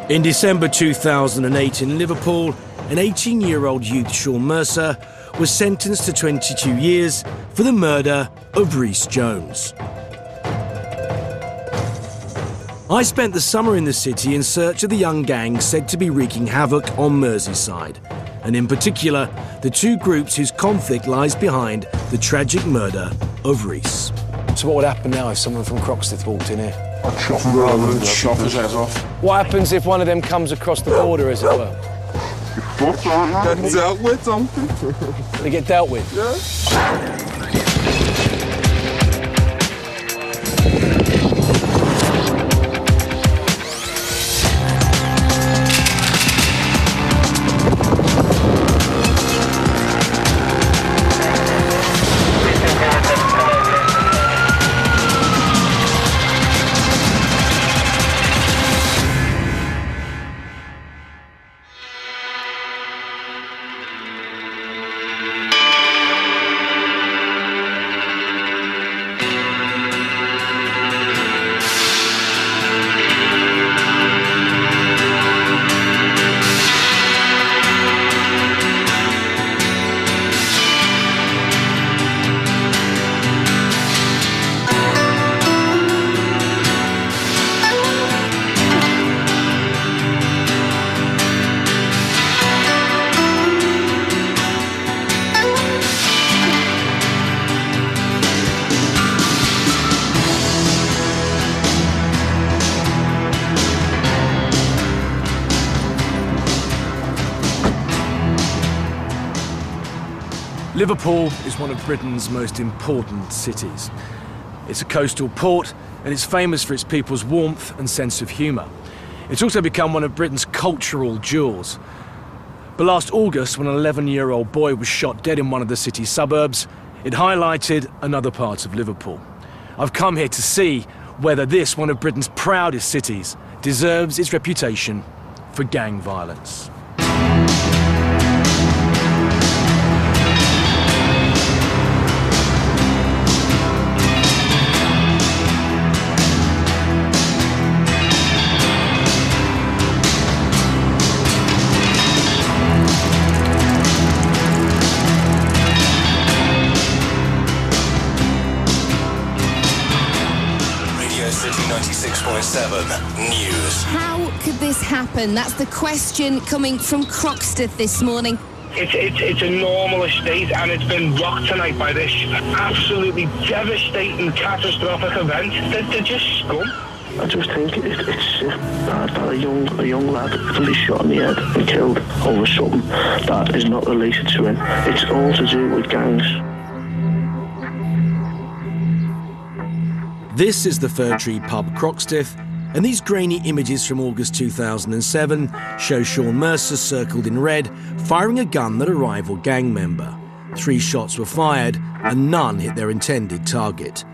In December 2008 in Liverpool, an 18-year-old youth, Sean Mercer, was sentenced to 22 years for the murder of Rhys Jones. I spent the summer in the city in search of the young gang said to be wreaking havoc on Merseyside, and in particular, the two groups whose conflict lies behind the tragic murder of Rhys. So what would happen now if someone from Croxteth walked in here? I'd chop him around, chop his head off. What happens if one of them comes across the border, as it were? Get dealt with, something. They get dealt with? Yeah. Liverpool is one of Britain's most important cities. It's a coastal port and it's famous for its people's warmth and sense of humour. It's also become one of Britain's cultural jewels. But last August, when an 11-year-old boy was shot dead in one of the city's suburbs, it highlighted another part of Liverpool. I've come here to see whether this, one of Britain's proudest cities, deserves its reputation for gang violence. City 96.7 News. How could this happen? That's the question coming from Croxteth this morning. It's a normal estate and it's been rocked tonight by this absolutely devastating, catastrophic event. They're just scum. I just think it's bad that a young lad can be shot in the head and killed over something that is not related to him. It's all to do with gangs. This is the Fir Tree pub Croxteth, and these grainy images from August 2007 show Sean Mercer circled in red, firing a gun at a rival gang member. 3 shots were fired, and none hit their intended target.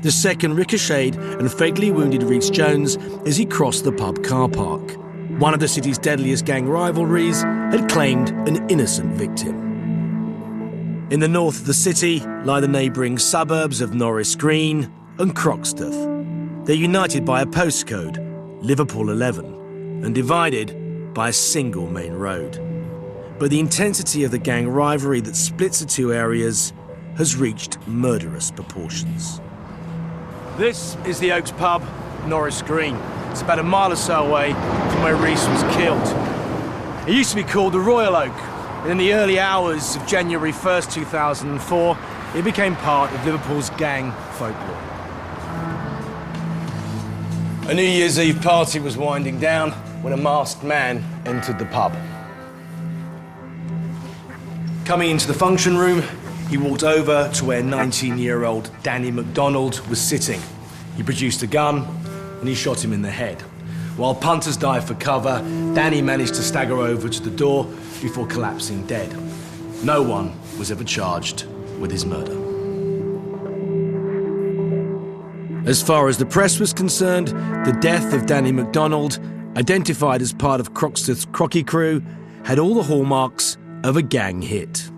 The second ricocheted and fatally wounded Rhys Jones as he crossed the pub car park. One of the city's deadliest gang rivalries had claimed an innocent victim. In the north of the city lie the neighbouring suburbs of Norris Green and Croxteth. They're united by a postcode, Liverpool 11, and divided by a single main road. But the intensity of the gang rivalry that splits the two areas has reached murderous proportions. This is the Oaks pub, Norris Green. It's about a mile or so away from where Rhys was killed. It used to be called the Royal Oak, and in the early hours of January 1st, 2004, it became part of Liverpool's gang folklore. A New Year's Eve party was winding down when a masked man entered the pub. Coming into the function room, he walked over to where 19-year-old Danny MacDonald was sitting. He produced a gun and he shot him in the head. While punters dived for cover, Danny managed to stagger over to the door before collapsing dead. No one was ever charged with his murder. As far as the press was concerned, the death of Danny MacDonald, identified as part of Croxteth's Crocky crew, had all the hallmarks of a gang hit.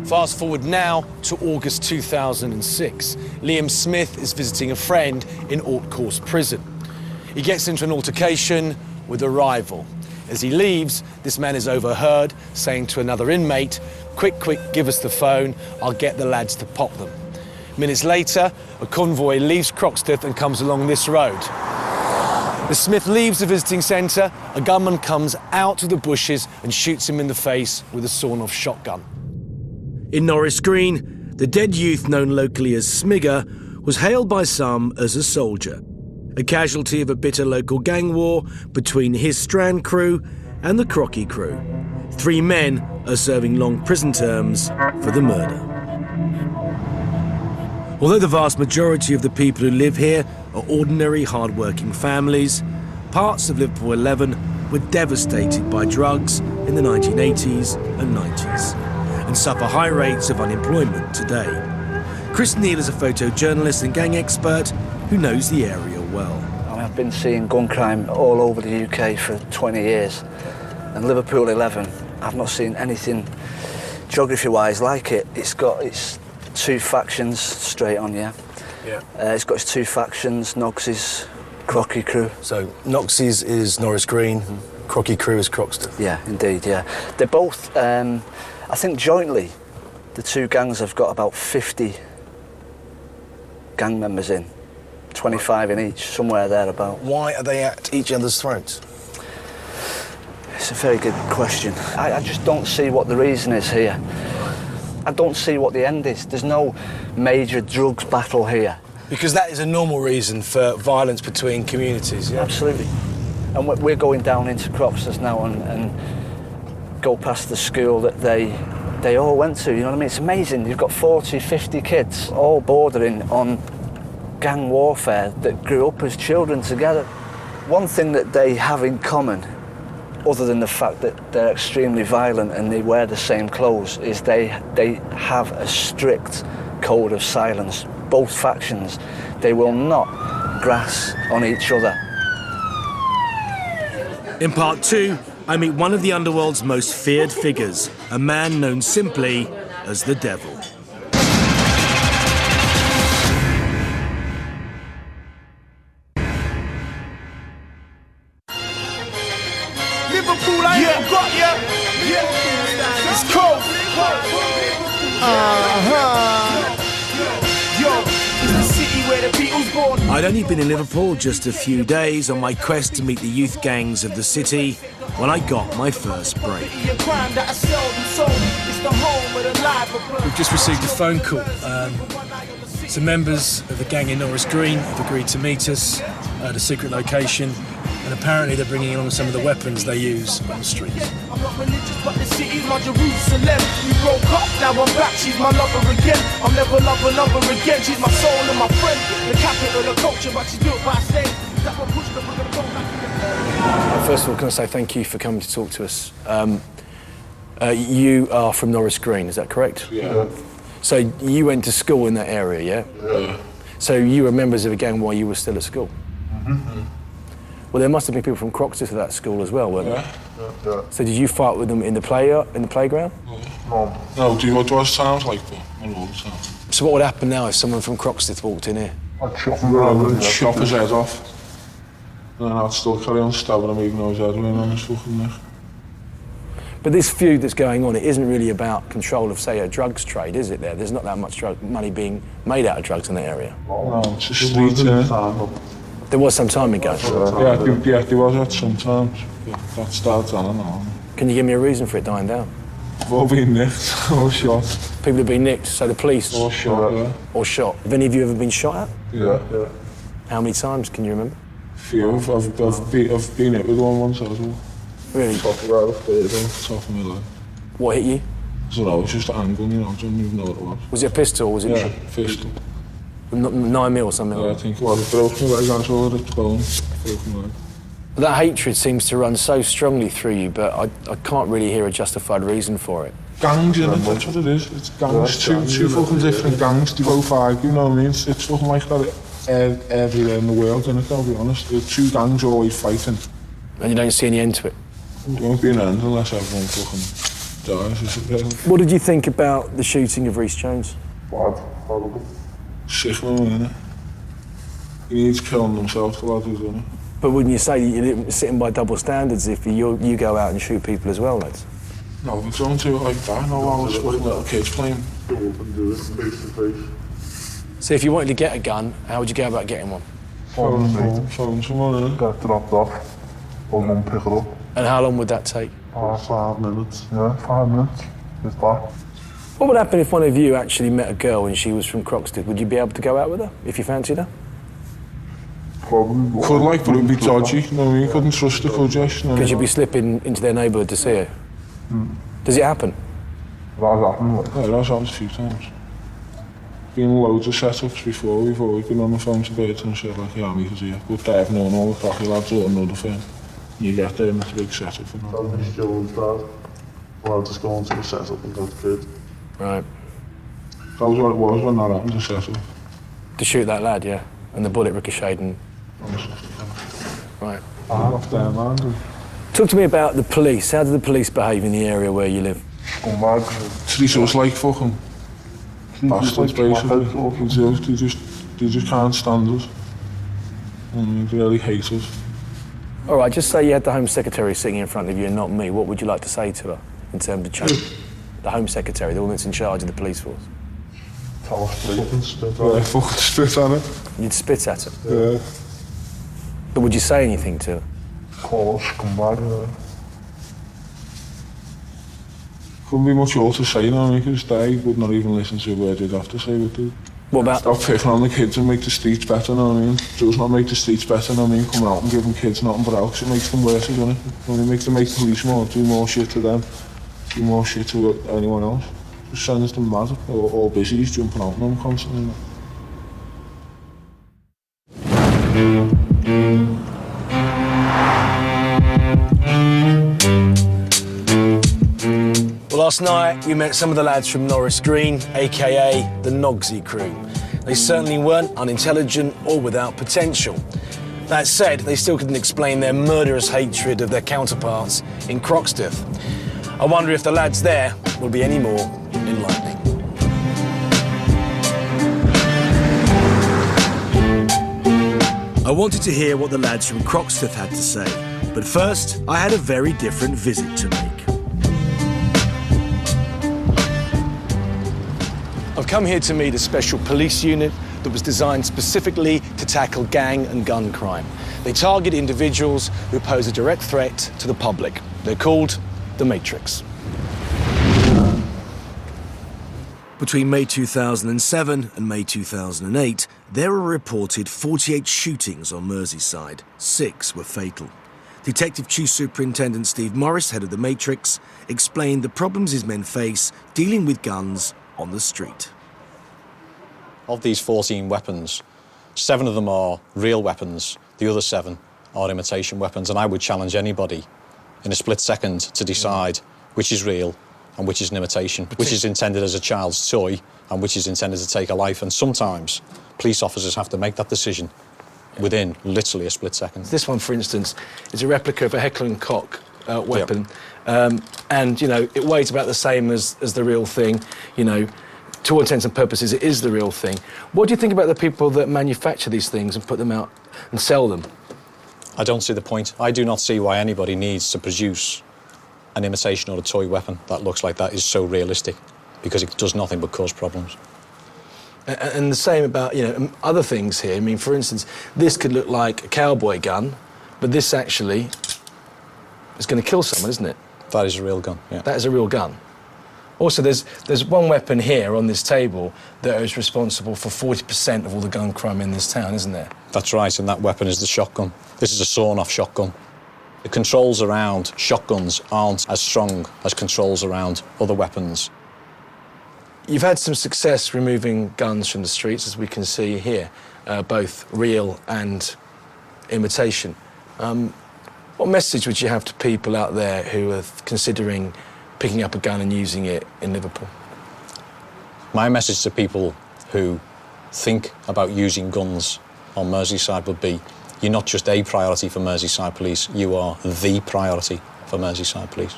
Fast forward now to August 2006. Liam Smith is visiting a friend in Alt Course Prison. He gets into an altercation with a rival. As he leaves, this man is overheard saying to another inmate, quick, give us the phone, I'll get the lads to pop them. Minutes later, a convoy leaves Croxteth and comes along this road. As Smith leaves the visiting centre, a gunman comes out of the bushes and shoots him in the face with a sawn-off shotgun. In Norris Green, the dead youth known locally as Smigger was hailed by some as a soldier, a casualty of a bitter local gang war between his Strand crew and the Crocky crew. 3 men are serving long prison terms for the murder. Although the vast majority of the people who live here are ordinary, hard-working families, parts of Liverpool 11 were devastated by drugs in the 1980s and 90s and suffer high rates of unemployment today. Chris Neal is a photojournalist and gang expert who knows the area well. I've been seeing gun crime all over the UK for 20 years, and Liverpool 11, I've not seen anything geography-wise like it. It's got its 2 factions straight on, yeah. It's got its 2 factions, Nogg's, Crocky crew. So Noxie's is Norris Green, Crocky crew is Croxteth. Yeah, indeed, yeah. They're both, I think jointly, the 2 gangs have got about 50 gang members in, 25 in each, somewhere thereabout. Why are they at each other's throats? It's a very good question. I just don't see what the reason is here. I don't see what the end is. There's no major drugs battle here. Because that is a normal reason for violence between communities, yeah? Absolutely. And we're going down into Croxteth now and go past the school that they all went to, you know what I mean? It's amazing. You've got 40, 50 kids all bordering on gang warfare that grew up as children together. One thing that they have in common, other than the fact that they're extremely violent and they wear the same clothes, is they have a strict code of silence. Both factions, they will not grass on each other. In part 2, I meet one of the underworld's most feared figures, a man known simply as the Devil. Liverpool, I ain't got ya. Yeah. It's cold. Yo, it's the city where the Beatles born. I'd only been in Liverpool just a few days on my quest to meet the youth gangs of the city when I got my first break. We've just received a phone call. Some members of a gang in Norris Green have agreed to meet us at a secret location, and apparently they're bringing along some of the weapons they use on the streets. I'm not religious, but the city's my Jerusalem. We broke up, now I'm back, she's my lover again. I'll never love another again, she's my soul and my friend. The capital of culture, but she's built by slaves. That one pushed them, we're gonna go back. First of all, can I say thank you for coming to talk to us. You are from Norris Green, is that correct? Yeah. So you went to school in that area, yeah? Yeah. So you were members of a gang while you were still at school? Mm-hmm. Well, there must have been people from Croxteth at that school as well, weren't there? Yeah. So did you fight with them in the playground? No, do you know what it sounds like, but not all the time. So what would happen now if someone from Croxteth walked in here? I'd chop his head off. And then I'd still carry on stabbing him even though his head went on his fucking neck. But this feud that's going on, it isn't really about control of, say, a drugs trade, is it there? There's not that much money being made out of drugs in that area. No, it's a street, There was some time ago. Yeah, there was at sometimes. That started on and on. Can you give me a reason for it dying down? We've all been nicked, or shot. People have been nicked, so the police... Or shot, yeah. Or shot. Have any of you ever been shot at? Yeah. How many times can you remember? Few. I've been hit with one once as well. Really? Top of my leg. What hit you? I don't know, it was just a handgun, you know, I don't even know what it was. Was it a pistol or was it... Yeah, pistol. 9mm or something? Yeah, I think it was. It broke my leg, I saw it, it's bone. Broke my leg. That hatred seems to run so strongly through you, but I can't really hear a justified reason for it. Gangs, you know, that's what it is. It's gangs, two fucking different gangs, they both argue, you know what I mean? It's fucking like that everywhere in the world, innit, I'll be honest. The 2 gangs are always fighting. And you don't see any end to it? There won't be an end unless everyone fucking dies, is it really? What did you think about the shooting of Rhys Jones? Bad, horrible. Sickening, innit? He needs killing himself, the lad who's done it. But wouldn't you say you're sitting by double standards if you go out and shoot people as well, lads? No, we don't do it like that. No, I was with little kids playing. Go up and do it face to face. So if you wanted to get a gun, how would you go about getting one? Phone someone, Get dropped off. Or one pick it up. And how long would that take? 5 minutes. Yeah, 5 minutes. Just that. What would happen if one of you actually met a girl and she was from Croxteth? Would you be able to go out with her if you fancied her? Probably. Could like, but it'd be dodgy. You know what I mean? Couldn't trust her, could you? Could you be slipping into their neighbourhood to see her? Does it happen? That's happened. Yeah, that's happened a few times. Been loads of setups before. We've always been on the phone to birds and shit like, yeah, we can see you. But they have known all the cocky lads or another firm. You get there and it's a big setup for them. That was Joe's dad. Well, just go into a setup and got the kid. Right. That was what it was when that happened, the setup. To shoot that lad, yeah? And the bullet ricocheted and... Right. Off there, man. Talk to me about the police. How do the police behave in the area where you live? Treat us like fucking bastards, basically. They just can't stand us. And they really hate us. All right, just say you had the Home Secretary sitting in front of you and not me. What would you like to say to her in terms of change? The Home Secretary, the one that's in charge of the police force. Tell us, please. Yeah, fucking spit at her. You'd spit at her? Yeah. But would you say anything to her? Call us, scumbag. Couldn't be much more to say now, because they would not even listen to a word you'd have to say, would they? What about... Stop picking on the kids and make the streets better, know what I mean? Does not make the streets better, know what I mean? Coming out and giving kids nothing but else, it makes them worse, doesn't it? It makes them make the police more, do more shit to them, do more shit to anyone else. Just sends them mad, all busy, he's jumping out on them constantly. Well, last night we met some of the lads from Norris Green, aka the Nogsy crew. They certainly weren't unintelligent or without potential. That said, they still couldn't explain their murderous hatred of their counterparts in Croxteth. I wonder if the lads there will be any more enlightening. I wanted to hear what the lads from Croxteth had to say, but first I had a very different visit to make. I've come here to meet a special police unit that was designed specifically to tackle gang and gun crime. They target individuals who pose a direct threat to the public. They're called the Matrix. Between May 2007 and May 2008, there were reported 48 shootings on Merseyside. 6 were fatal. Detective Chief Superintendent Steve Morris, head of the Matrix, explained the problems his men face dealing with guns on the street. Of these 14 weapons, 7 of them are real weapons, the other 7 are imitation weapons, and I would challenge anybody in a split second to decide which is real and which is an imitation, which is intended as a child's toy and which is intended to take a life. And sometimes police officers have to make that decision within literally a split second. This one, for instance, is a replica of a Heckler & Koch weapon. Yep. And, you know, it weighs about the same as the real thing. You know, to all intents and purposes, it is the real thing. What do you think about the people that manufacture these things and put them out and sell them? I don't see the point. I do not see why anybody needs to produce an imitation or a toy weapon that looks like that is so realistic, because it does nothing but cause problems. And the same about, you know, other things here. I mean, for instance, this could look like a cowboy gun, but this actually is going to kill someone, isn't it? That is a real gun, yeah. That is a real gun. Also, there's one weapon here on this table that is responsible for 40% of all the gun crime in this town, isn't there? That's right, and that weapon is the shotgun. This is a sawn-off shotgun. The controls around shotguns aren't as strong as controls around other weapons. You've had some success removing guns from the streets, as we can see here, both real and imitation. What message would you have to people out there who are considering picking up a gun and using it in Liverpool? My message to people who think about using guns on Merseyside would be, you're not just a priority for Merseyside Police, you are the priority for Merseyside Police.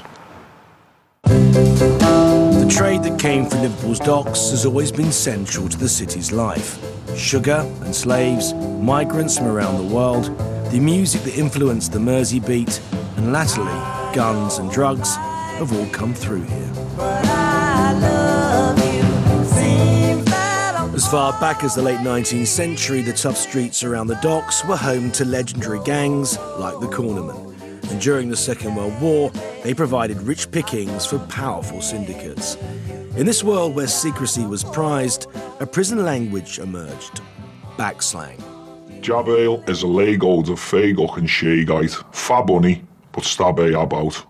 The trade that came from Liverpool's docks has always been central to the city's life. Sugar and slaves, migrants from around the world, the music that influenced the Mersey beat, and latterly, guns and drugs have all come through here. As far back as the late 19th century, the tough streets around the docks were home to legendary gangs like the Cornermen. And during the Second World War, they provided rich pickings for powerful syndicates. In this world where secrecy was prized, a prison language emerged, backslang. Jab ale is a leg old of feigok and sheagite. Fab bunny, but stab a about.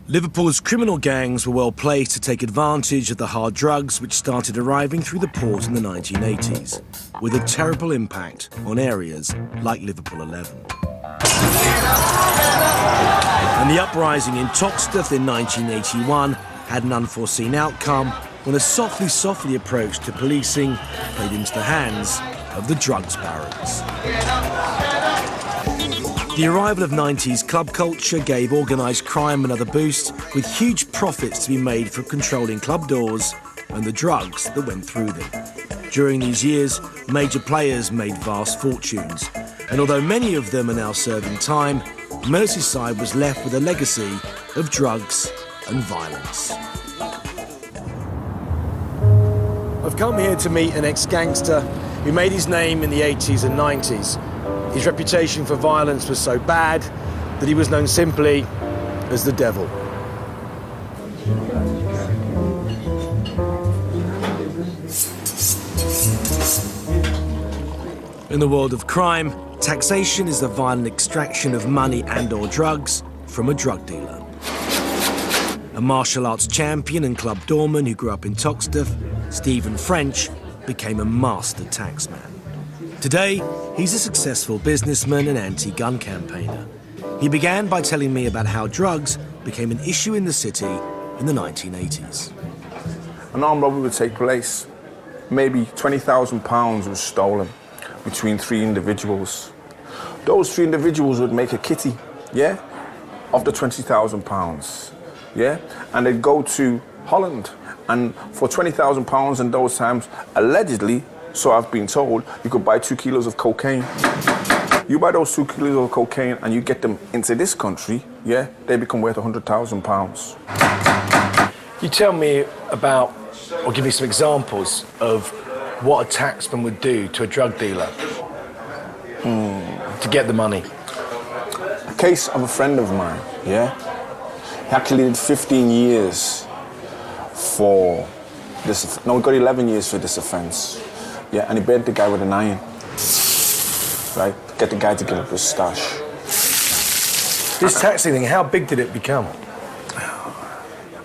Liverpool's criminal gangs were well placed to take advantage of the hard drugs which started arriving through the port in the 1980s, with a terrible impact on areas like Liverpool 11. And the uprising in Toxteth in 1981 had an unforeseen outcome when a softly approach to policing played into the hands of the drugs barons. The arrival of 90s club culture gave organised crime another boost, with huge profits to be made from controlling club doors and the drugs that went through them. During these years, major players made vast fortunes, and although many of them are now serving time, Merseyside was left with a legacy of drugs and violence. I've come here to meet an ex-gangster who made his name in the 80s and 90s. His reputation for violence was so bad that he was known simply as the Devil. In the world of crime, taxation is the violent extraction of money and/or drugs from a drug dealer. A martial arts champion and club doorman who grew up in Toxteth, Stephen French became a master taxman. Today, he's a successful businessman and anti-gun campaigner. He began by telling me about how drugs became an issue in the city in the 1980s. An armed robbery would take place. Maybe £20,000 was stolen between 3 individuals. Those 3 individuals would make a kitty, yeah, of the £20,000, yeah? And they'd go to Holland, and for £20,000 in those times, allegedly, so I've been told, you could buy 2 kilos of cocaine. You buy those 2 kilos of cocaine and you get them into this country, yeah, they become worth £100,000. You tell me about, or give me some examples of what a taxman would do to a drug dealer to get the money. A case of a friend of mine, yeah? He actually did 15 years for this, no, he got 11 years for this offence. Yeah, and he bent the guy with an iron, right? Get the guy to give up his stash. This taxing thing, how big did it become?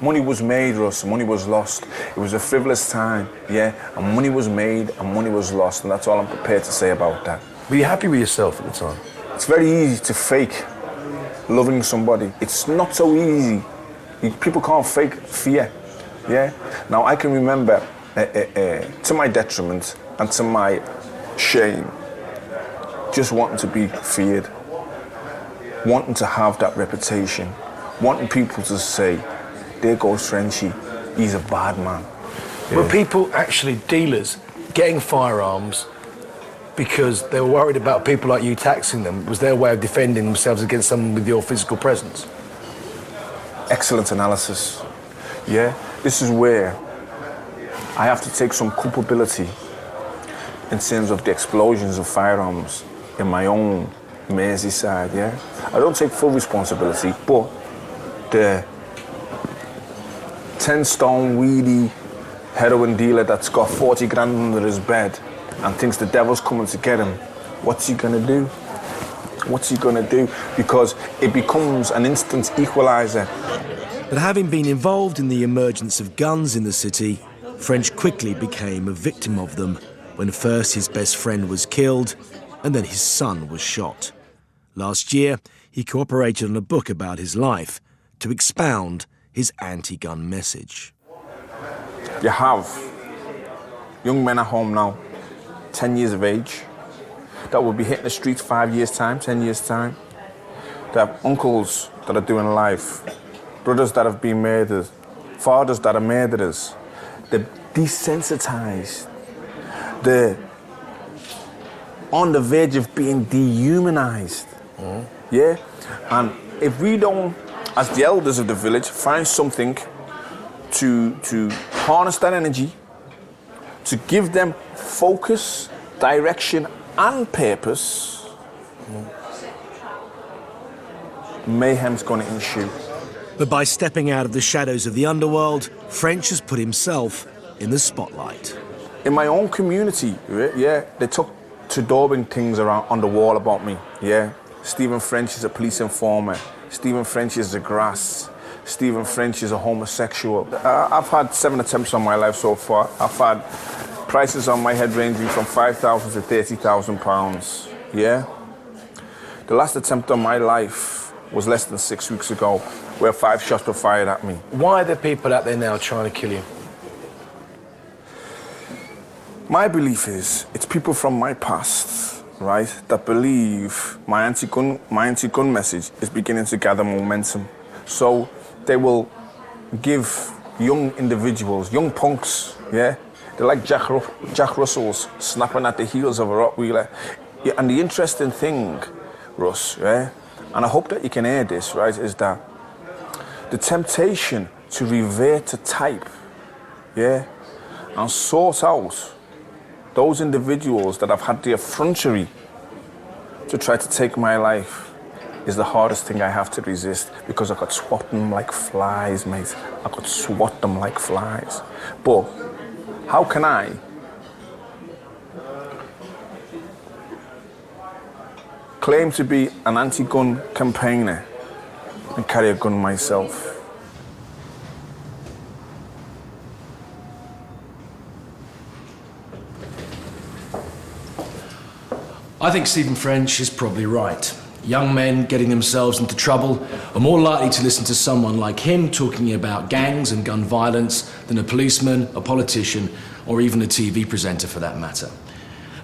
Money was made, Russ, money was lost. It was a frivolous time, yeah? And money was made and money was lost, and that's all I'm prepared to say about that. Were you happy with yourself at the time? It's very easy to fake loving somebody. It's not so easy. People can't fake fear, yeah? Now, I can remember, to my detriment and to my shame, just wanting to be feared, wanting to have that reputation, wanting people to say, there goes Frenchy, he's a bad man. Yeah. Were people actually dealers getting firearms because they were worried about people like you taxing them? Was their way of defending themselves against someone with your physical presence? Excellent analysis. Yeah, this is where I have to take some culpability in terms of the explosions of firearms in my own Merseyside, yeah? I don't take full responsibility, but the 10-stone weedy heroin dealer that's got 40 grand under his bed and thinks the devil's coming to get him, what's he gonna do? What's he gonna do? Because it becomes an instant equalizer. But having been involved in the emergence of guns in the city, French quickly became a victim of them when first his best friend was killed and then his son was shot. Last year, he cooperated on a book about his life to expound his anti-gun message. You have young men at home now, 10 years of age, that will be hitting the streets 5 years' time, 10 years' time. They have uncles that are doing life, brothers that have been murdered, fathers that are murderers. They're desensitized. They're on the verge of being dehumanized. Yeah? And if we don't, as the elders of the village, find something to harness that energy, to give them focus, direction, and purpose, mayhem's going to ensue. But by stepping out of the shadows of the underworld, French has put himself in the spotlight. In my own community, yeah, they took to daubing things around on the wall about me, yeah. Stephen French is a police informer. Stephen French is a grass. Stephen French is a homosexual. I've had 7 attempts on my life so far. I've had prices on my head ranging from £5,000 to £30,000, yeah. The last attempt on my life was less than 6 weeks ago, where 5 shots were fired at me. Why are there people out there now trying to kill you? My belief is, it's people from my past, right, that believe my anti-gun message is beginning to gather momentum. So they will give young individuals, young punks, yeah, they're like Jack Russells snapping at the heels of a Rottweiler. Yeah, and the interesting thing, Russ, yeah, and I hope that you can hear this, right, is that the temptation to revert to type, yeah, and sort out those individuals that have had the effrontery to try to take my life is the hardest thing I have to resist, because I could swat them like flies, mate. I could swat them like flies. But how can I claim to be an anti-gun campaigner and carry a gun myself? I think Stephen French is probably right. Young men getting themselves into trouble are more likely to listen to someone like him talking about gangs and gun violence than a policeman, a politician, or even a TV presenter for that matter.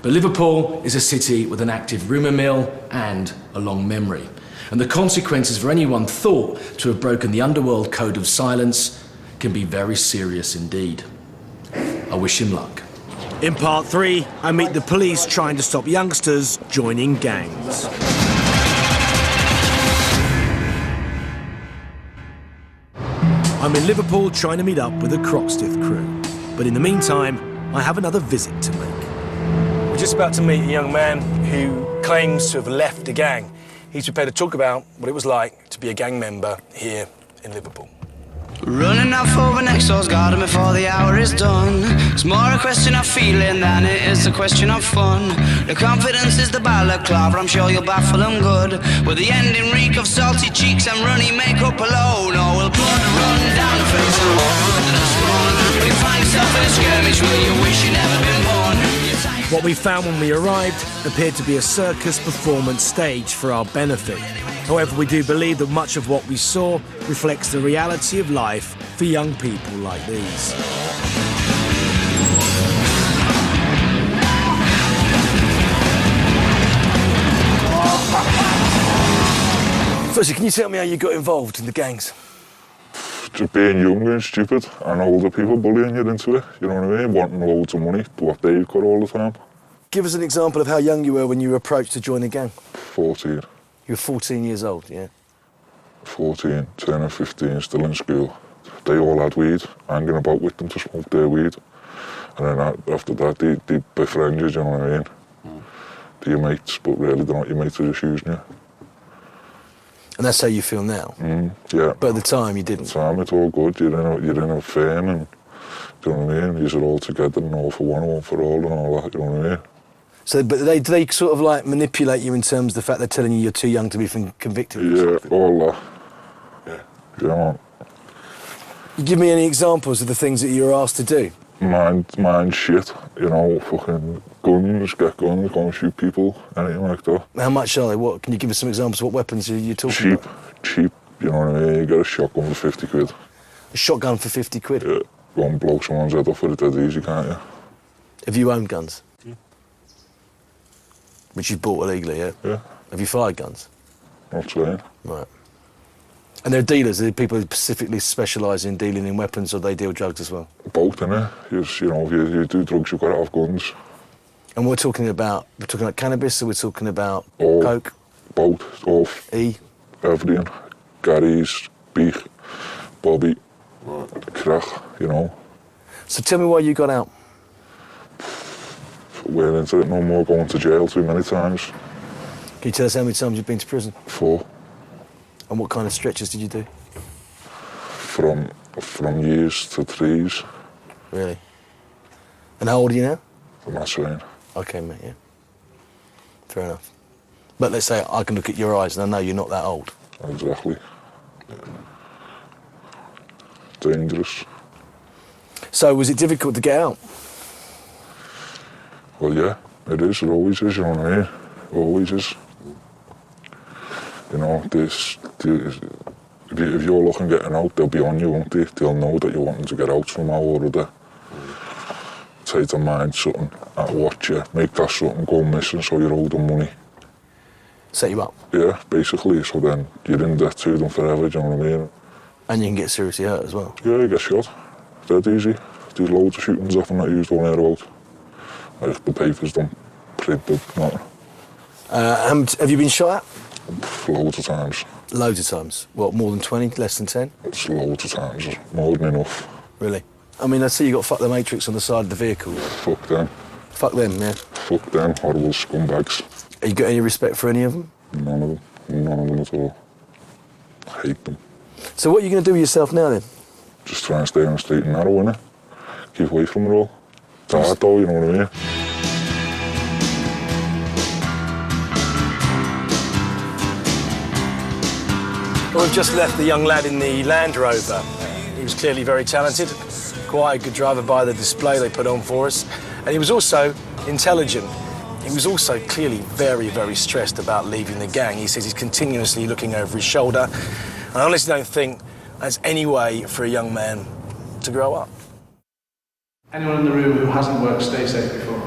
But Liverpool is a city with an active rumour mill and a long memory. And the consequences for anyone thought to have broken the underworld code of silence can be very serious indeed. I wish him luck. In part 3, I meet the police trying to stop youngsters joining gangs. I'm in Liverpool trying to meet up with the Croxteth crew. But in the meantime, I have another visit to make. We're just about to meet a young man who claims to have left a gang. He's prepared to talk about what it was like to be a gang member here in Liverpool. Running out for the next door's garden before the hour is done. It's more a question of feeling than it is a question of fun. The confidence is the balaclava, I'm sure you'll baffle them good. With the ending reek of salty cheeks and runny makeup alone. Oh, will blood run down the face and walk under the spawn. Will you find yourself in a skirmish, will you wish you'd never been born? What we found when we arrived appeared to be a circus performance staged for our benefit. However, we do believe that much of what we saw reflects the reality of life for young people like these. Firstly, can you tell me how you got involved in the gangs? Just being young and stupid, and older people bullying you into it, you know what I mean? Wanting loads of money, what they've got all the time. Give us an example of how young you were when you were approached to join a gang. 14. You were 14 years old, yeah? 14, turning 15, still in school. They all had weed, hanging about with them to smoke their weed. And then after that, they befriend you, do you know what I mean? They're your mates, but really they're not your mates, they're just using you. And that's how you feel now? Yeah. But at the time, you didn't? At the time, it's all good. You're in a firm, and do you know what I mean? You're all together and all for one for all and all that, you know what I mean? So, but do they sort of like manipulate you in terms of the fact they're telling you you're too young to be convicted? Yeah, all that. Yeah, man. You give me any examples of the things that you were asked to do? Mind shit, you know, fucking guns, get guns, go and shoot people, anything like that. How much are they? What? Can you give us some examples of what weapons you're talking about? Cheap, you know what I mean? You get a shotgun for 50 quid. A shotgun for 50 quid? Yeah, go and blow someone's head off with it dead easy, can't you? Have you owned guns? Yeah. Which you bought illegally, yeah? Yeah. Have you fired guns? Not trained. Right. And they're dealers, are people who specifically specialise in dealing in weapons, or they deal drugs as well? Both, innit? You know, if you do drugs, you've got to have guns. And we're talking about cannabis, or we're talking about coke? both, off. Everything. Gary's, Beak, Bobby, Crack, you know. So tell me why you got out. We're into it no more, going to jail too many times. Can you tell us how many times you've been to prison? 4. And what kind of stretches did you do? From years to 3s. Really? And how old are you now? I'm not saying. Okay, mate, yeah. Fair enough. But let's say I can look at your eyes and I know you're not that old. Exactly. Dangerous. So was it difficult to get out? Well, yeah, it is. It always is, you know what I mean? It always is. You know, if you're looking getting out, they'll be on you, won't they? They'll know that you're wanting to get out somehow or other. Take to mind something, watch you, make that something go missing so you're owed them money. Set you up? Yeah, basically, so then you're in debt to them forever, do you know what I mean? And you can get seriously hurt as well? Yeah, you get shot. Dead easy. There's loads of shootings often that you just don't hear about. Like the papers don't print them, nothing. Have you been shot at? Loads of times. Loads of times? What, more than 20, less than 10? It's loads of times, more than enough. Really? I mean, I see you got Fuck the Matrix on the side of the vehicle. Fuck them. Fuck them, yeah? Fuck them, horrible scumbags. Have you got any respect for any of them? None of them. None of them at all. I hate them. So what are you going to do with yourself now, then? Just try and stay on the straight and narrow, innit? Keep away from it all. It's hard though, you know what I mean? Well, we've just left the young lad in the Land Rover. He was clearly very talented, quite a good driver by the display they put on for us. And he was also intelligent. He was also clearly very, very stressed about leaving the gang. He says he's continuously looking over his shoulder. And I honestly don't think there's any way for a young man to grow up. Anyone in the room who hasn't worked Stay Safe before?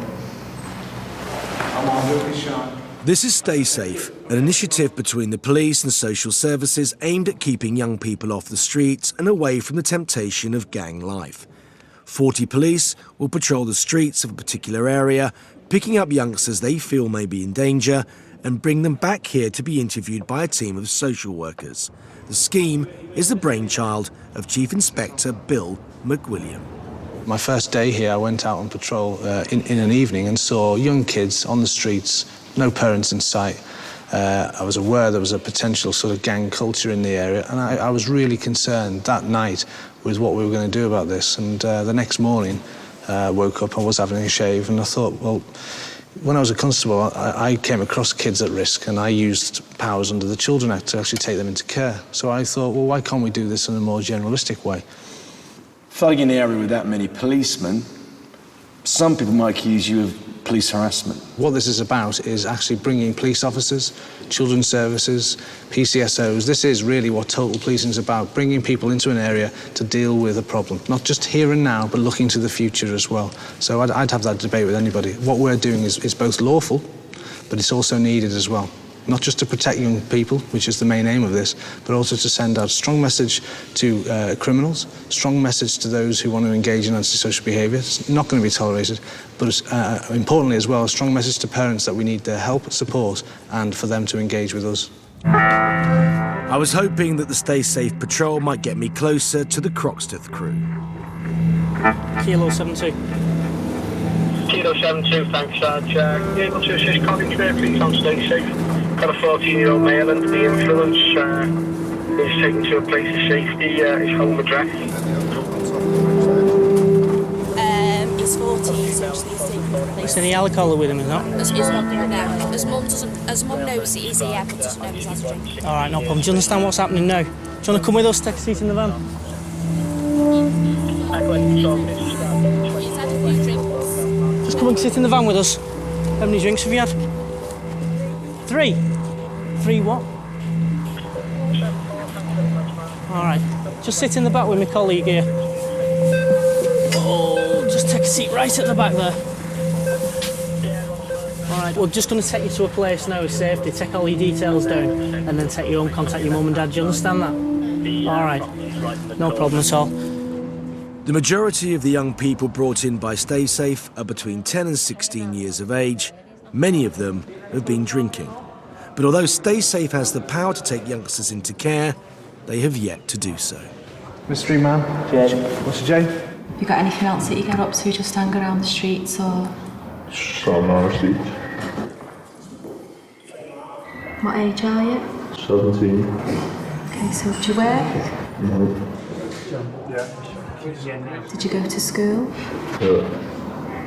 Come on, don't be shy. This is Stay Safe, an initiative between the police and social services aimed at keeping young people off the streets and away from the temptation of gang life. 40 police will patrol the streets of a particular area, picking up youngsters they feel may be in danger and bring them back here to be interviewed by a team of social workers. The scheme is the brainchild of Chief Inspector Bill McWilliam. My first day here, I went out on patrol in an evening and saw young kids on the streets, no parents in sight. I was aware there was a potential sort of gang culture in the area, and I was really concerned that night with what we were going to do about this. And the next morning, woke up, I was having a shave, and I thought, well, when I was a constable, I came across kids at risk, and I used powers under the Children Act to actually take them into care. So I thought, well, why can't we do this in a more generalistic way? Flooding an area with that many policemen, some people might accuse you of police harassment. What this is about is actually bringing police officers, children's services, PCSOs. This is really what total policing is about, bringing people into an area to deal with a problem, not just here and now, but looking to the future as well. So I'd have that debate with anybody. What we're doing is both lawful, but it's also needed as well. Not just to protect young people, which is the main aim of this, but also to send out a strong message to criminals, strong message to those who want to engage in antisocial behaviour. It's not going to be tolerated, but importantly as well, a strong message to parents that we need their help, support, and for them to engage with us. I was hoping that the Stay Safe patrol might get me closer to the Croxteth crew. Kilo 72. Kilo 72, thanks, Sarge. Able to assist colleagues there, please, on Stay Safe. Got a 14-year-old male under the influence. He's taken to a place of safety, his home address. He's 14, so he's taken to a place. Is any alcohol with him, is not? His mum don't know. As mum knows he's here, but doesn't know he's had a drink. All right, no problem. Do you understand what's happening now? Do you want to come with us, take a seat in the van? Just come and sit in the van with us. How many drinks have you had? 3? 3 what? All right, just sit in the back with my colleague here. Oh, just take a seat right at the back there. All right, we're just going to take you to a place now of safety, take all your details down, and then take you home, contact your mum and dad. Do you understand that? All right, no problem at all. The majority of the young people brought in by Stay Safe are between 10 and 16 years of age. Many of them have been drinking. But although Stay Safe has the power to take youngsters into care, they have yet to do so. Mystery man. Jay. What's your Jay? You got anything else that you get up to, just hang around the streets or...? Strolling on the street. What age are you? 17. Okay, so do you work? Yeah. Did you go to school? Yeah.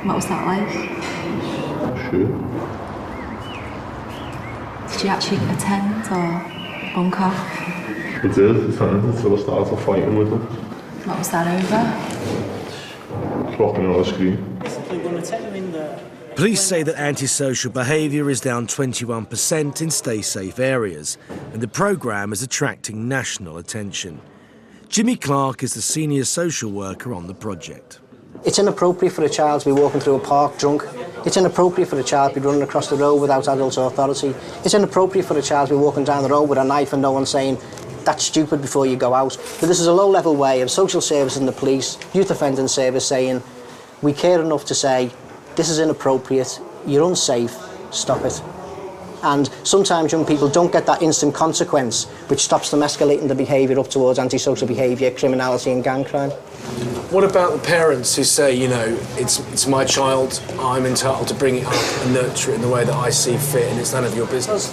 What was that like? Sure. Did you actually attend or bunk off? I did attend until I started fighting with them. What was that over? Clocking on the screen. Police say that antisocial behaviour is down 21% in Stay Safe areas, and the programme is attracting national attention. Jimmy Clark is the senior social worker on the project. It's inappropriate for a child to be walking through a park drunk. It's inappropriate for a child to be running across the road without adult authority. It's inappropriate for a child to be walking down the road with a knife and no one saying, that's stupid before you go out. But this is a low-level way of social services and the police, youth offending service saying, we care enough to say, this is inappropriate, you're unsafe, stop it. And sometimes young people don't get that instant consequence which stops them escalating the behaviour up towards antisocial behaviour, criminality and gang crime. What about the parents who say, you know, it's my child, I'm entitled to bring it up and nurture it in the way that I see fit and it's none of your business?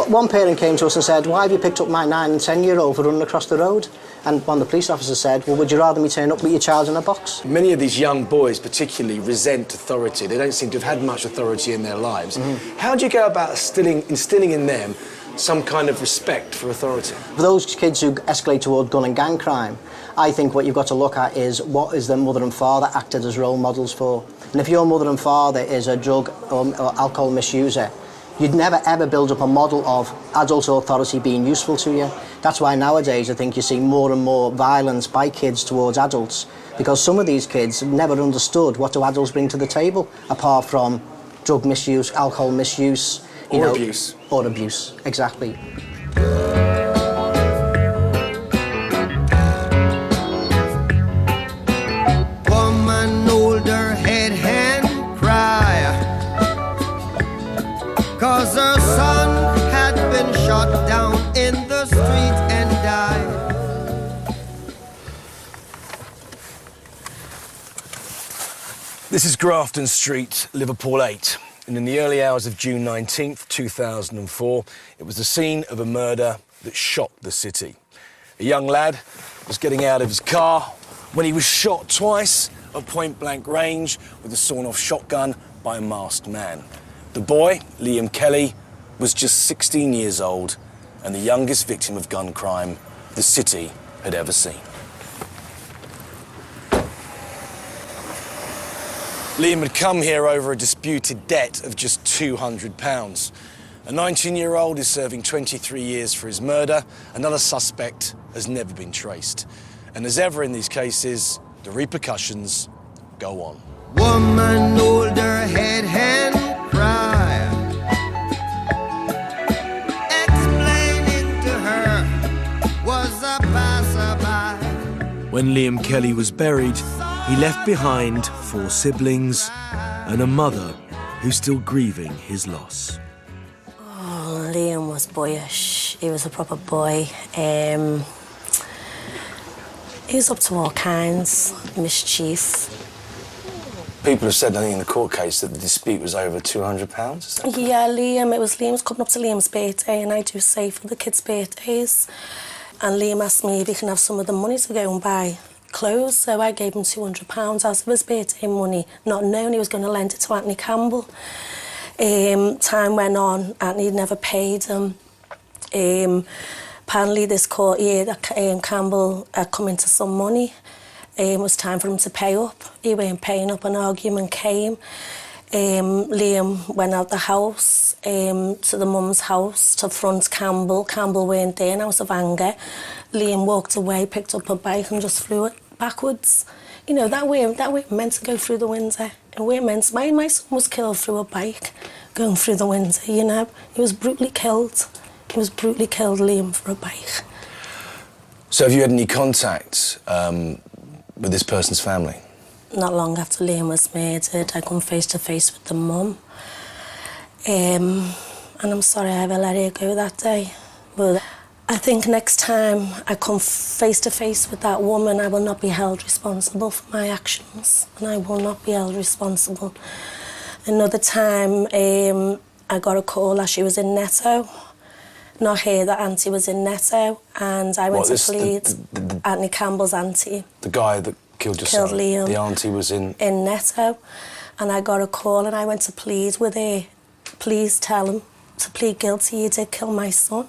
One parent came to us and said, why have you picked up my 9 and 10-year-old for running across the road? And one of the police officers said, well, would you rather me turn up with your child in a box? Many of these young boys particularly resent authority. They don't seem to have had much authority in their lives. Mm-hmm. How do you go about instilling in them some kind of respect for authority? For those kids who escalate toward gun and gang crime, I think what you've got to look at is what is their mother and father acted as role models for. And if your mother and father is a drug or alcohol misuser, you'd never ever build up a model of adult authority being useful to you. That's why nowadays I think you see more and more violence by kids towards adults, because some of these kids have never understood what do adults bring to the table, apart from drug misuse, alcohol misuse, abuse. Or abuse, exactly. Woman hold her head and cry, 'cause her son had been shot down in the street and died. This is Grafton Street, Liverpool 8. And in the early hours of June 19th, 2004, it was the scene of a murder that shocked the city. A young lad was getting out of his car when he was shot twice at point-blank range with a sawn-off shotgun by a masked man. The boy, Liam Kelly, was just 16 years old and the youngest victim of gun crime the city had ever seen. Liam had come here over a disputed debt of just £200. A 19-year-old is serving 23 years for his murder. Another suspect has never been traced. And as ever in these cases, the repercussions go on. Woman hold her head and cry, explaining to her was a passerby. When Liam Kelly was buried, he left behind 4 siblings and a mother who's still grieving his loss. Oh, Liam was boyish. He was a proper boy. He was up to all kinds, mischief. People have said, I think, in the court case that the dispute was over £200, is that? Yeah, it was Liam's coming up to Liam's birthday, and I do say for the kids' birthdays. And Liam asked me if he can have some of the money to go and buy clothes, so I gave him £200 out of his birthday money, not knowing he was going to lend it to Anthony Campbell. Time went on, Anthony never paid him. Apparently this court year that Campbell had come into some money. It was time for him to pay up. He weren't paying up, an argument came. Liam went out the house, to the mum's house, to front Campbell. Campbell weren't there, and out of anger, Liam walked away, picked up a bike and just flew it backwards. You know, that weren't meant to go through the window. And we're meant to, my son was killed through a bike, going through the window, you know. He was brutally killed. He was brutally killed, Liam, for a bike. So have you had any contact with this person's family? Not long after Liam was murdered, I come face to face with the mum. and I'm sorry I ever let her go that day. But I think next time I come face to face with that woman, I will not be held responsible for my actions, and I will not be held responsible. Another time, I got a call that she was in Netto. Not here, that auntie was in Netto, and I went to plead. Anthony Campbell's auntie. The guy that killed your son? Liam. The auntie was in Netto, and I got a call and I went to plead with her. Please tell him to plead guilty, he did kill my son.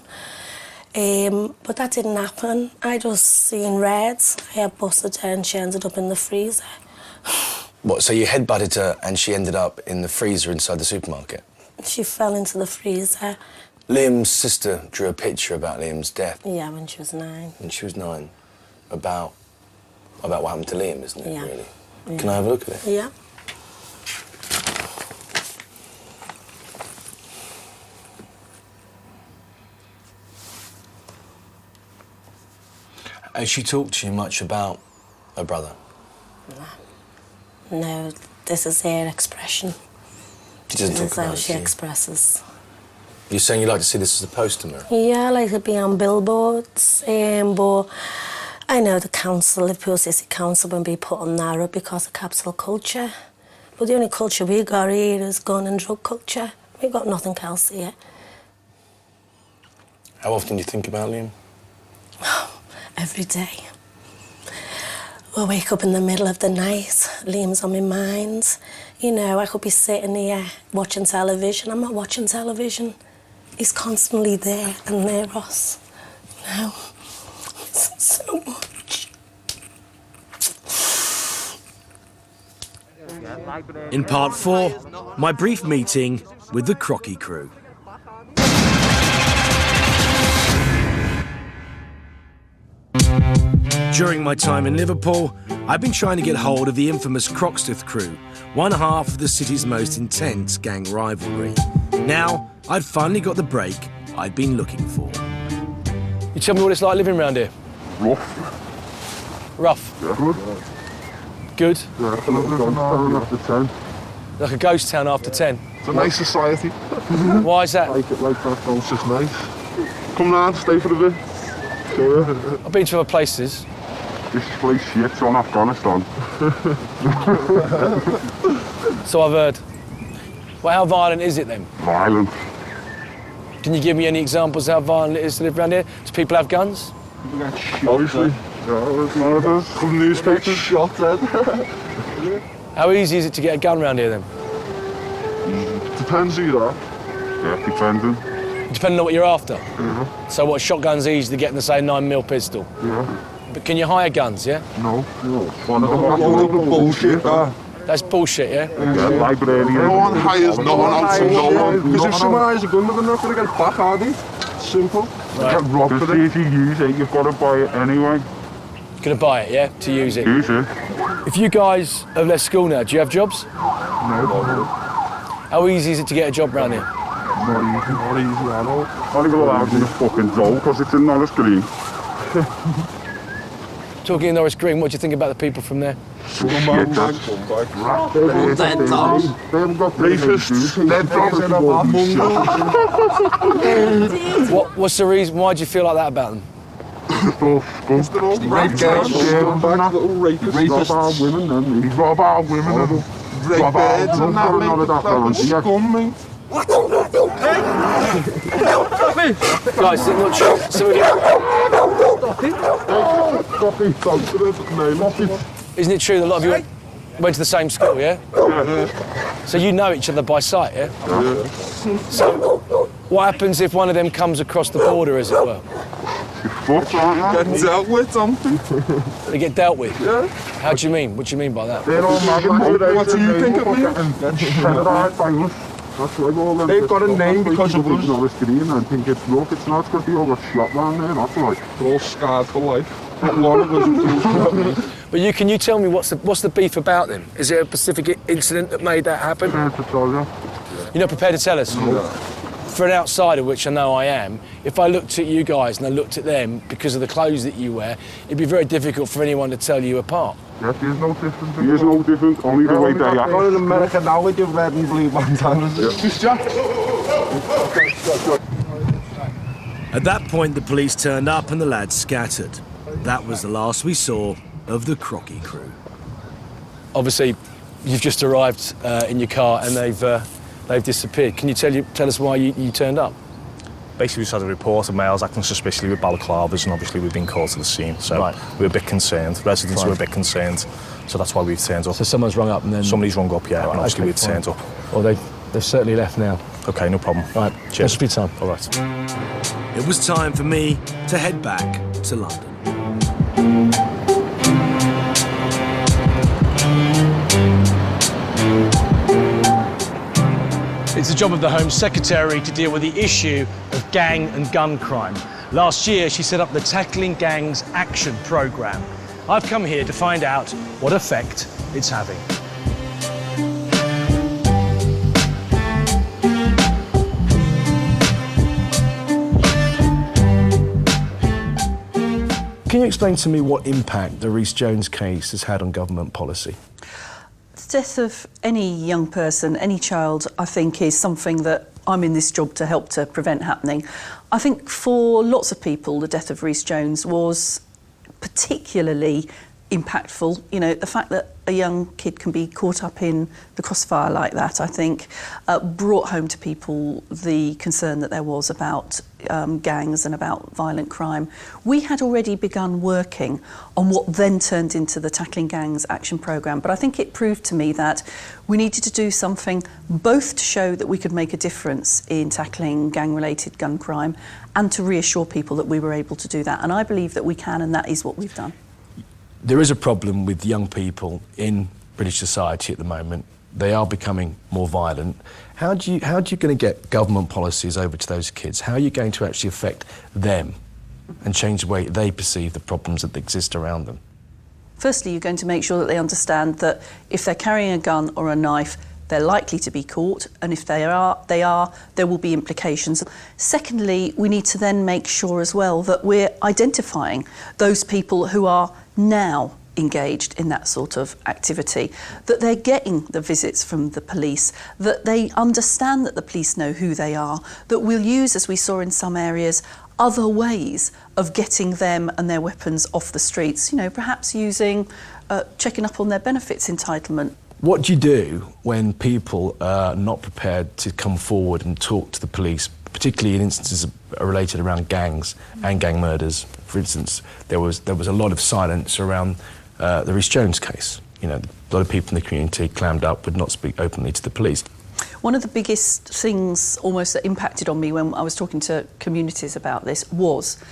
But that didn't happen. I just seen red. I had busted her and she ended up in the freezer. What, so you headbutted her and she ended up in the freezer inside the supermarket? She fell into the freezer. Liam's sister drew a picture about Liam's death. Yeah, when she was 9. When she was 9. About what happened to Liam, isn't it, Yeah. really? Yeah. Can I have a look at it? Yeah. Has she talked to you much about her brother? No, this is her expression. She doesn't This talk is how about it she to you? expresses. You're saying you'd like to see this as a poster mirror? Yeah, I like to be on billboards, but I know the council, Liverpool City Council, will be put on narrow because of capital culture. But the only culture we got here is gun and drug culture. We got nothing else here. How often do you think about Liam? Every day. I wake up in the middle of the night, Liam's on my mind. You know, I could be sitting here watching television. I'm not watching television. He's constantly there and near us. You know, so much. In part 4, my brief meeting with the Crocky crew. During my time in Liverpool, I've been trying to get hold of the infamous Croxteth crew, one half of the city's most intense gang rivalry. Now, I'd finally got the break I'd been looking for. You tell me what it's like living around here. Rough. Rough? Yeah. Good. Good? Yeah, it's a little town after 10. Like a ghost town after 10? It's a nice society. Why is that? Like that house is nice. Come round, stay for a bit. I've been to other places. This place shit's on Afghanistan. So I've heard. Well, how violent is it then? Violent. Can you give me any examples of how violent it is to live around here? Do people have guns? Obviously. Yeah, some newspapers. Shot dead. How easy is it to get a gun around here then? Depends who you are. Yeah, depending. Depending on what you're after? Yeah. So what, shotgun's easy to get in the same 9mm pistol? Yeah. But can you hire guns, yeah? No. One of them bullshit, That's bullshit, yeah? Yeah, librarian. No one hires no one out to no one. Because if someone hires a gun, they're not going to get back, are they? Simple. Right. Get robbed for it. If you use it, you've got to buy it anyway. You're going to buy it, yeah? To use it? Use it. If you guys have left school now, do you have jobs? No. How easy is it to get a job around here? Not easy at all. I only got allowed in the fucking zone because it's in Norris Green. Talking in Norris Green, what do you think about the people from there? What's the reason? Why do you feel like that about them? Rapists. Rob our women, then. He rob our women. Rob our women. Guys, is it not true? Isn't it true that a lot of you went to the same school, yeah? Yeah. So you know each other by sight, yeah? Yeah. So what happens if one of them comes across the border, as it were? Fucked, aren't they? Get dealt with, something. They get dealt with? Yeah. How do you mean? What do you mean by that? They're all mad. What do you think of me? They've got a name because of us. Norris Green and think it's rough. It's not because they all got shot round there. That's right. They're all scarred for life. Not one of us. But can you tell me what's the beef about them? Is it a specific incident that made that happen? I'm prepared to tell you. You're not prepared to tell us? No. For an outsider, which I know I am, if I looked at you guys and I looked at them because of the clothes that you wear, it'd be very difficult for anyone to tell you apart. Yes, there's no difference. There's no difference, only the way they act. We're in America now with your red and blue bandanas. Yeah. At that point, the police turned up and the lads scattered. That was the last we saw of the Crocky crew. Obviously, you've just arrived in your car and they've disappeared. Can you tell us why you turned up? Basically, we just had a report of males acting suspiciously with balaclavas, and obviously we've been called to the scene. So we were a bit concerned. Residents were a bit concerned, so that's why we've turned up. So someone's rung up and then... Somebody's rung up, yeah, Right, and obviously okay, we've turned up. Well, they've certainly left now. OK, no problem. Right, cheers. Thanks for your time. All right. It was time for me to head back to London. It's the job of the Home Secretary to deal with the issue of gang and gun crime. Last year, she set up the Tackling Gangs Action Programme. I've come here to find out what effect it's having. Can you explain to me what impact the Rhys Jones case has had on government policy? The death of any young person, any child, I think is something that I'm in this job to help to prevent happening. I think for lots of people, the death of Rhys Jones was particularly impactful. You know, the fact that a young kid can be caught up in the crossfire like that, I think, brought home to people the concern that there was about gangs and about violent crime. We had already begun working on what then turned into the Tackling Gangs Action Programme, but I think it proved to me that we needed to do something both to show that we could make a difference in tackling gang-related gun crime and to reassure people that we were able to do that. And I believe that we can, and that is what we've done. There is a problem with young people in British society at the moment. They are becoming more violent. How are you going to get government policies over to those kids? How are you going to actually affect them and change the way they perceive the problems that exist around them? Firstly, you're going to make sure that they understand that if they're carrying a gun or a knife, they're likely to be caught, and if there will be implications. Secondly, we need to then make sure as well that we're identifying those people who are now engaged in that sort of activity, that they're getting the visits from the police, that they understand that the police know who they are, that we'll use, as we saw in some areas, other ways of getting them and their weapons off the streets, you know, perhaps using, checking up on their benefits entitlement. What do you do when people are not prepared to come forward and talk to the police, particularly in instances related around gangs and gang murders? For instance, there was a lot of silence around the Rhys Jones case. You know, a lot of people in the community clammed up, would not speak openly to the police. One of the biggest things almost that impacted on me when I was talking to communities about this was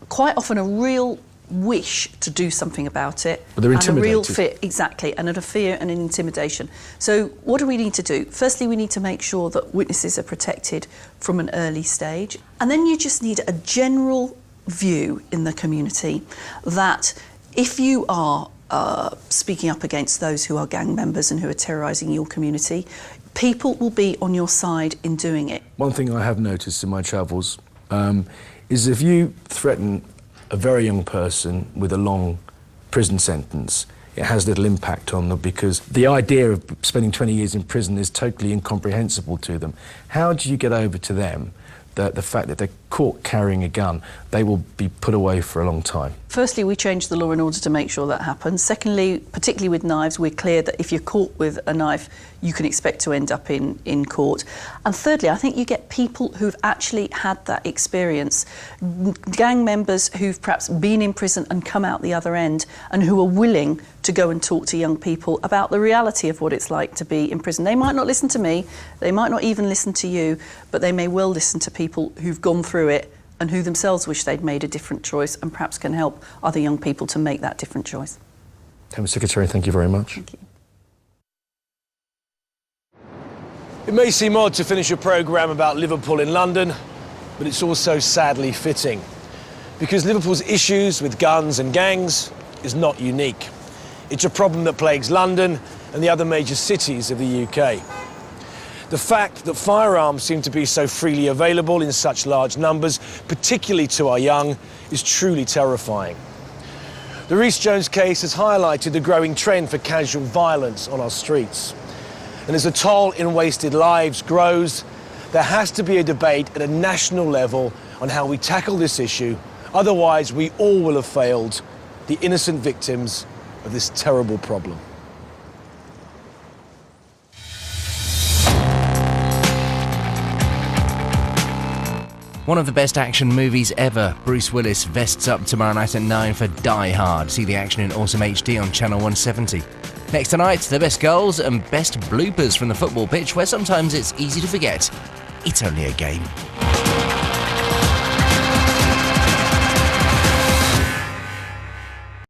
quite often a real wish to do something about it. But they're and a real intimidated. fear, exactly, and a fear and an intimidation. So what do we need to do? Firstly, we need to make sure that witnesses are protected from an early stage. And then you just need a general view in the community that if you are speaking up against those who are gang members and who are terrorising your community, people will be on your side in doing it. One thing I have noticed in my travels is if you threaten a very young person with a long prison sentence, it has little impact on them because the idea of spending 20 years in prison is totally incomprehensible to them. How do you get over to them that the fact that they're caught carrying a gun, they will be put away for a long time? Firstly, we changed the law in order to make sure that happens. Secondly, particularly with knives, we're clear that if you're caught with a knife, you can expect to end up in court. And thirdly, I think you get people who've actually had that experience, gang members who've perhaps been in prison and come out the other end and who are willing to go and talk to young people about the reality of what it's like to be in prison. They might not listen to me, they might not even listen to you, but they may well listen to people who've gone through it and who themselves wish they'd made a different choice and perhaps can help other young people to make that different choice. Home Secretary, thank you very much. Thank you. It may seem odd to finish a programme about Liverpool in London, but it's also sadly fitting. Because Liverpool's issues with guns and gangs is not unique. It's a problem that plagues London and the other major cities of the UK. The fact that firearms seem to be so freely available in such large numbers, particularly to our young, is truly terrifying. The Rhys Jones case has highlighted the growing trend for casual violence on our streets. And as the toll in wasted lives grows, There has to be a debate at a national level on how we tackle this issue. Otherwise, we all will have failed the innocent victims of this terrible problem. One of the best action movies ever. Bruce Willis vests up tomorrow night at 9 for Die Hard. See the action in awesome HD on Channel 170. Next tonight, the best goals and best bloopers from the football pitch, where sometimes it's easy to forget it's only a game.